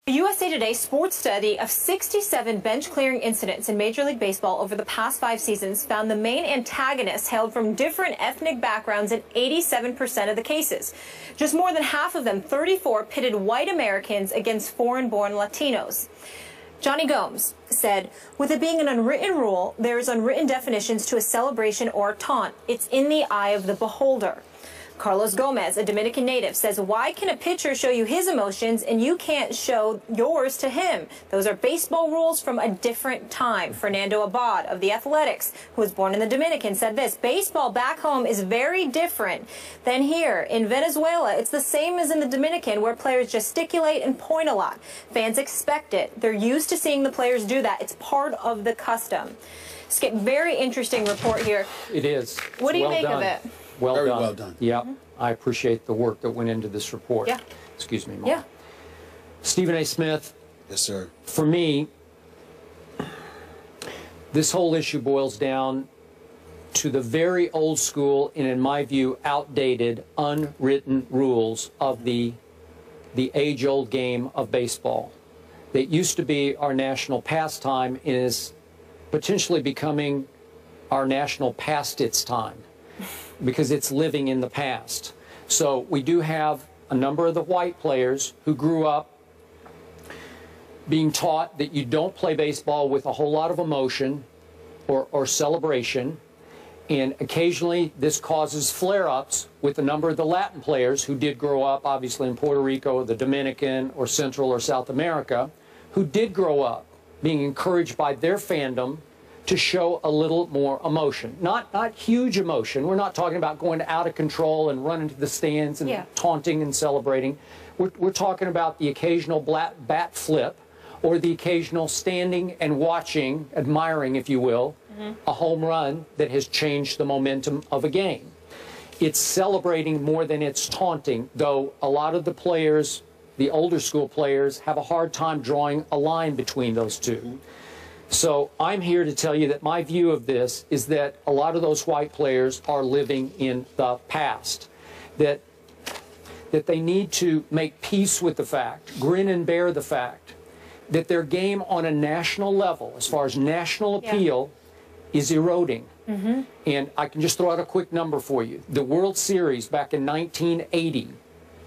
A USA Today sports study of 67 bench-clearing incidents in Major League Baseball over the past 5 seasons found the main antagonists hailed from different ethnic backgrounds in 87% of the cases. Just more than half of them, 34, pitted white Americans against foreign-born Latinos. Johnny Gomes said, with it being an unwritten rule, there is unwritten definitions to a celebration or a taunt. It's in the eye of the beholder. Carlos Gomez, a Dominican native, says, why can a pitcher show you his emotions and you can't show yours to him? Those are baseball rules from a different time. Fernando Abad of the Athletics, who was born in the Dominican, said this, baseball back home is very different than here. In Venezuela, it's the same as in the Dominican, where players gesticulate and point a lot. Fans expect it. They're used to seeing the players do that. It's part of the custom. Skip, very interesting report here. It is. What do you make of it? Very well done. Yeah, I appreciate the work that went into this report. Yeah. Excuse me, Mark. Yeah. Stephen A. Smith. Yes, sir. For me, this whole issue boils down to the very old school and, in my view, outdated, unwritten rules of the age-old game of baseball. That used to be our national pastime is potentially becoming our national past its time, because it's living in the past. So we do have a number of the white players who grew up being taught that you don't play baseball with a whole lot of emotion or celebration, and occasionally this causes flare-ups with a number of the Latin players who did grow up, obviously in Puerto Rico, the Dominican, or Central or South America, who did grow up being encouraged by their fandom to show a little more emotion. Not huge emotion. We're not talking about going out of control and running to the stands and taunting and celebrating. We're talking about the occasional bat flip or the occasional standing and watching, admiring, if you will, a home run that has changed the momentum of a game. It's celebrating more than it's taunting, though a lot of the players, the older school players, have a hard time drawing a line between those two. So I'm here to tell you that my view of this is that a lot of those white players are living in the past, that they need to make peace with the fact, grin and bear the fact, that their game on a national level, as far as national appeal, is eroding. And I can just throw out a quick number for you. The World Series back in 1980,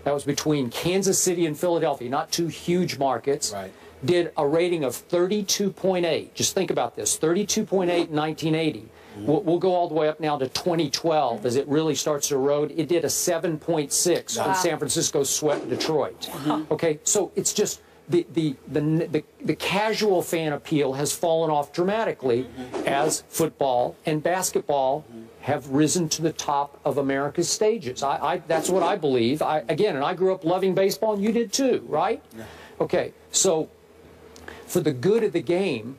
that was between Kansas City and Philadelphia, not two huge markets. Right. Did a rating of 32.8. Just think about this, 32.8 in 1980. We'll go all the way up now to 2012 as it really starts to erode. It did a 7.6 when San Francisco swept Detroit. Okay, so it's just the casual fan appeal has fallen off dramatically as football and basketball have risen to the top of America's stages. That's what I believe. Again, and I grew up loving baseball, and you did too, right? Yeah. Okay, so for the good of the game,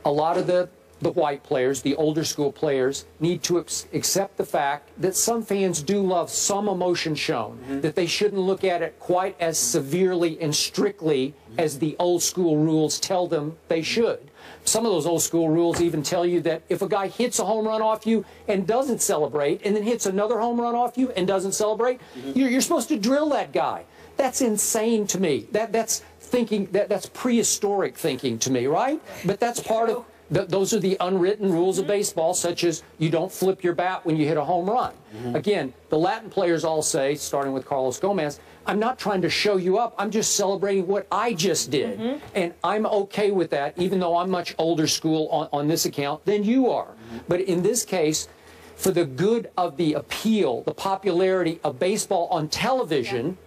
a lot of the white players, the older school players, need to accept the fact that some fans do love some emotion shown, that they shouldn't look at it quite as severely and strictly as the old school rules tell them they should. Some of those old school rules even tell you that if a guy hits a home run off you and doesn't celebrate, and then hits another home run off you and doesn't celebrate, you're supposed to drill that guy. That's insane to me. That's thinking, that's prehistoric thinking to me, right? But that's part of, those are the unwritten rules of baseball, such as you don't flip your bat when you hit a home run. Again, the Latin players all say, starting with Carlos Gomez, I'm not trying to show you up, I'm just celebrating what I just did. And I'm okay with that, even though I'm much older school on this account than you are. But in this case, for the good of the appeal, the popularity of baseball on television,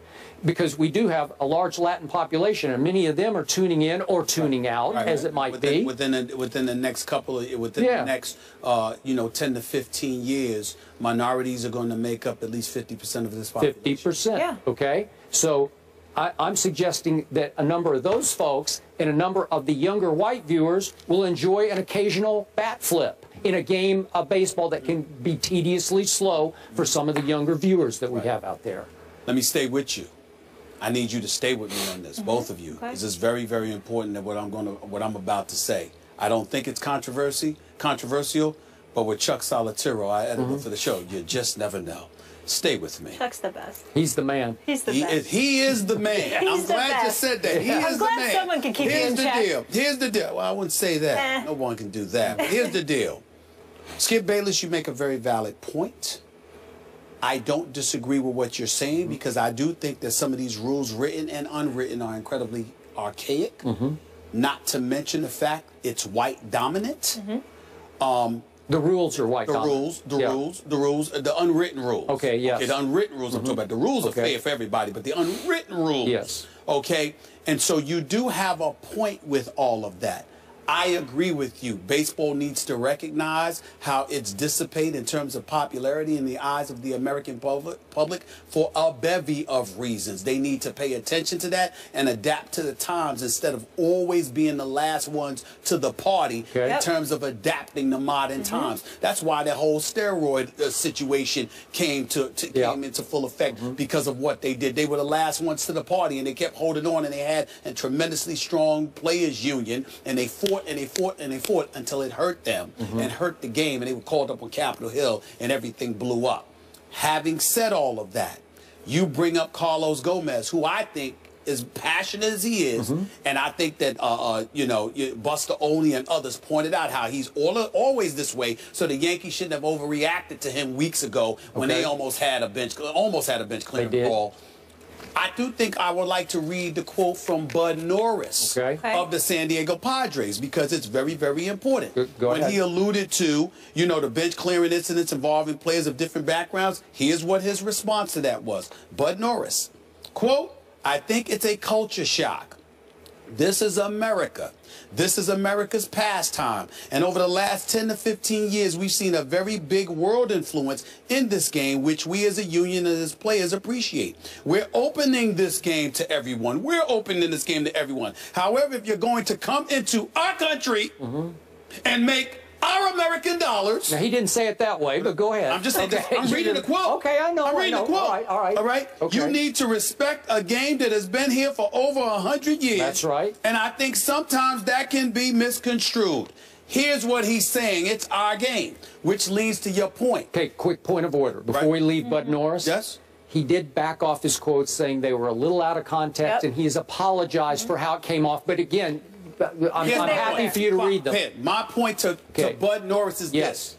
because we do have a large Latin population, and many of them are tuning in or tuning out, as it might be. Within the next the next, 10 to 15 years, minorities are going to make up at least 50% of this population. 50%. Yeah. Okay. So I'm suggesting that a number of those folks and a number of the younger white viewers will enjoy an occasional bat flip in a game of baseball that can be tediously slow for some of the younger viewers that we have out there. Let me stay with you. I need you to stay with me on this, both of you. This is very, very important that what I'm about to say. I don't think it's controversial, But with Chuck Solitero, I edited for the show. You just never know. Stay with me. Chuck's the best. He's the man. He's the best. He is the man. I'm glad you said that. He is the man. I'm glad someone can keep you in check. Here's the deal. Well, I wouldn't say that. No one can do that. But here's the deal. Skip Bayless, you make a very valid point. I don't disagree with what you're saying because I do think that some of these rules, written and unwritten, are incredibly archaic. Not to mention the fact it's white dominant. The rules are white dominant. The unwritten rules. Okay, yes. Okay, the unwritten rules I'm talking about. The rules are fair for everybody, but the unwritten rules. Yes. Okay, and so you do have a point with all of that. I agree with you. Baseball needs to recognize how it's dissipated in terms of popularity in the eyes of the American public for a bevy of reasons. They need to pay attention to that and adapt to the times instead of always being the last ones to the party in terms of adapting to modern times. That's why the whole steroid situation came into full effect because of what they did. They were the last ones to the party, and they kept holding on, and they had a tremendously strong players union, and they fought and they fought and they fought until it hurt them and hurt the game, and they were called up on Capitol Hill and everything blew up. Having said all of that, you bring up Carlos Gomez, who I think as passionate as he is, and I think that Buster Olney and others pointed out how he's always this way, so the Yankees shouldn't have overreacted to him weeks ago when they almost had a bench clearing brawl. I do think I would like to read the quote from Bud Norris of the San Diego Padres because it's very, very important. Go ahead. When he alluded to, the bench clearing incidents involving players of different backgrounds, here's what his response to that was. Bud Norris, quote, "I think it's a culture shock. This is America. This is America's pastime. And over the last 10 to 15 years, we've seen a very big world influence in this game, which we as a union and as players appreciate. We're opening this game to everyone. We're opening this game to everyone. However, if you're going to come into our country and make our American dollars." Now, he didn't say it that way, but go ahead. I'm just saying, I'm reading the quote. Okay, I know. I'm reading the quote. All right. All right? Okay. You need to respect a game that has been here for over 100 years. That's right. And I think sometimes that can be misconstrued. Here's what he's saying. It's our game, which leads to your point. Okay, quick point of order. Before we leave Bud Norris. Yes? He did back off his quotes saying they were a little out of context, and he has apologized for how it came off. But again, I'm happy for you to read them. My point to Bud Norris is this.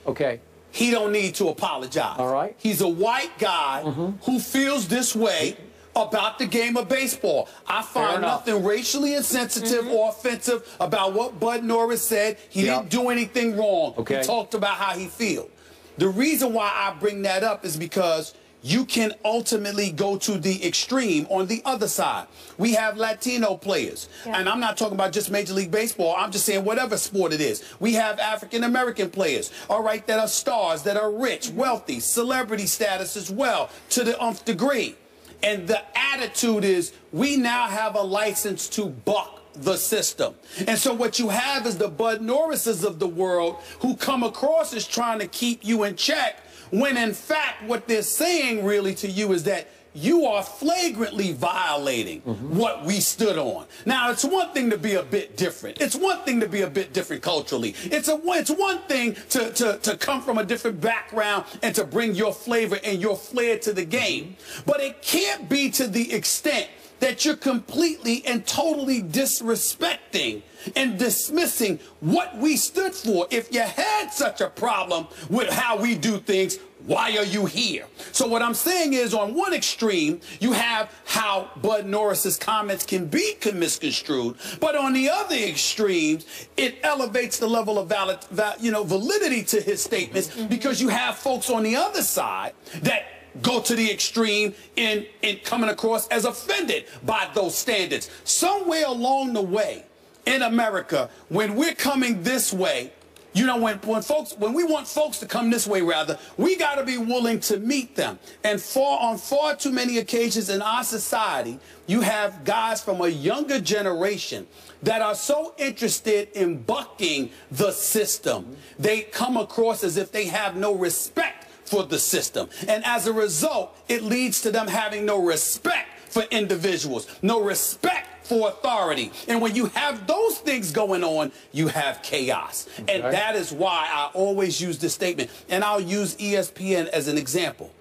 He don't need to apologize. All right. He's a white guy who feels this way about the game of baseball. I find nothing racially insensitive or offensive about what Bud Norris said. He didn't do anything wrong. He talked about how he feels. The reason why I bring that up is because you can ultimately go to the extreme on the other side. We have Latino players, and I'm not talking about just Major League Baseball. I'm just saying whatever sport it is. We have African-American players, all right, that are stars, that are rich, wealthy, celebrity status as well, to the nth degree. And the attitude is we now have a license to buck the system. And so what you have is the Bud Norrises of the world who come across as trying to keep you in check, when in fact what they're saying really to you is that you are flagrantly violating what we stood on. Now, it's one thing to be a bit different. It's one thing to be a bit different culturally. It's one thing to come from a different background and to bring your flavor and your flair to the game. But it can't be to the extent that you're completely and totally disrespecting and dismissing what we stood for. If you had such a problem with how we do things, why are you here? So what I'm saying is, on one extreme, you have how Bud Norris's comments can be misconstrued, but on the other extremes, it elevates the level of validity to his statements, because you have folks on the other side that go to the extreme in coming across as offended by those standards. Somewhere along the way in America, when we're coming this way, when we want folks to come this way, rather, we got to be willing to meet them. And on far too many occasions in our society, you have guys from a younger generation that are so interested in bucking the system. They come across as if they have no respect for the system. And as a result, it leads to them having no respect for individuals, no respect for authority. And when you have those things going on, you have chaos. Okay. And that is why I always use this statement. And I'll use ESPN as an example.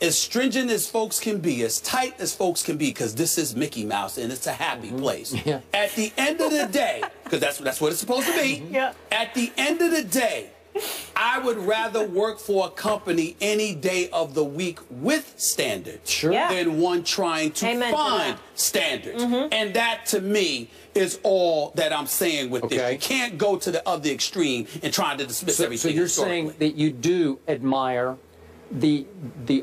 As stringent as folks can be, as tight as folks can be, because this is Mickey Mouse and it's a happy place. Yeah. At the end of the day, because that's what it's supposed to be, at the end of the day, I would rather work for a company any day of the week with standards than one trying to find standards. And that, to me, is all that I'm saying with this. You can't go to the other extreme and try to dismiss everything. So you're saying that you do admire the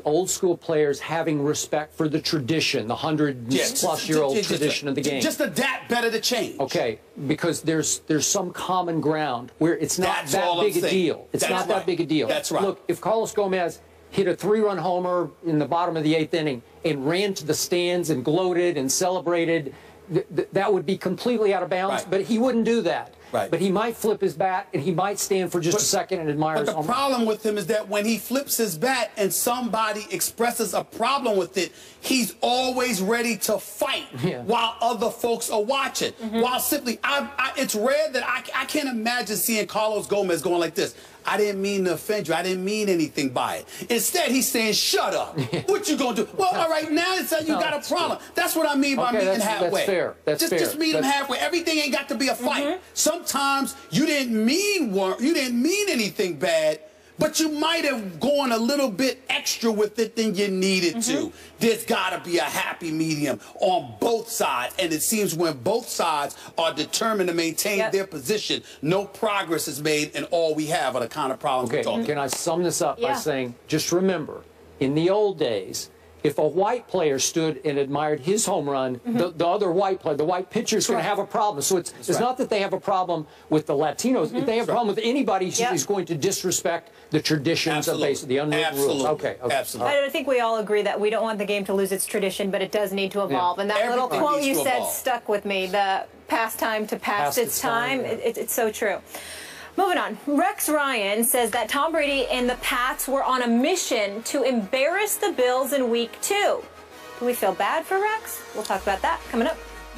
old school players having respect for the tradition, the 100-plus-year-old tradition of the game. Just adapt better to change. Okay, because there's some common ground where it's not that big a deal. It's not that big a deal. That's right. Look, if Carlos Gomez hit a 3-run homer in the bottom of the 8th inning and ran to the stands and gloated and celebrated, that would be completely out of bounds, but he wouldn't do that. Right. But he might flip his bat, and he might stand for just a second and admire his home run. But the problem with him is that when he flips his bat and somebody expresses a problem with it, he's always ready to fight while other folks are watching. While simply, it's rare that I can't imagine seeing Carlos Gomez going like this. I didn't mean to offend you. I didn't mean anything by it. Instead, he's saying, shut up. What you going to do? Well, all right, now it's like you got a problem. That's what I mean by meeting halfway. That's fair. That's fair. Just meet him halfway. Everything ain't got to be a fight. Sometimes you didn't mean anything bad, but you might have gone a little bit extra with it than you needed to. There's got to be a happy medium on both sides. And it seems when both sides are determined to maintain their position, no progress is made, and all we have are the kind of problems we're talking about. Can I sum this up by saying, just remember, in the old days, if a white player stood and admired his home run, the other white player, the white pitcher is going to have a problem. So it's not that they have a problem with the Latinos. If they have a problem with anybody, he's going to disrespect the traditions of basically the unwritten rules. Okay. Absolutely. I think we all agree that we don't want the game to lose its tradition, but it does need to evolve. And that little quote you said stuck with me, the pastime to past its time. It's so true. Moving on, Rex Ryan says that Tom Brady and the Pats were on a mission to embarrass the Bills in Week 2. Do we feel bad for Rex? We'll talk about that coming up.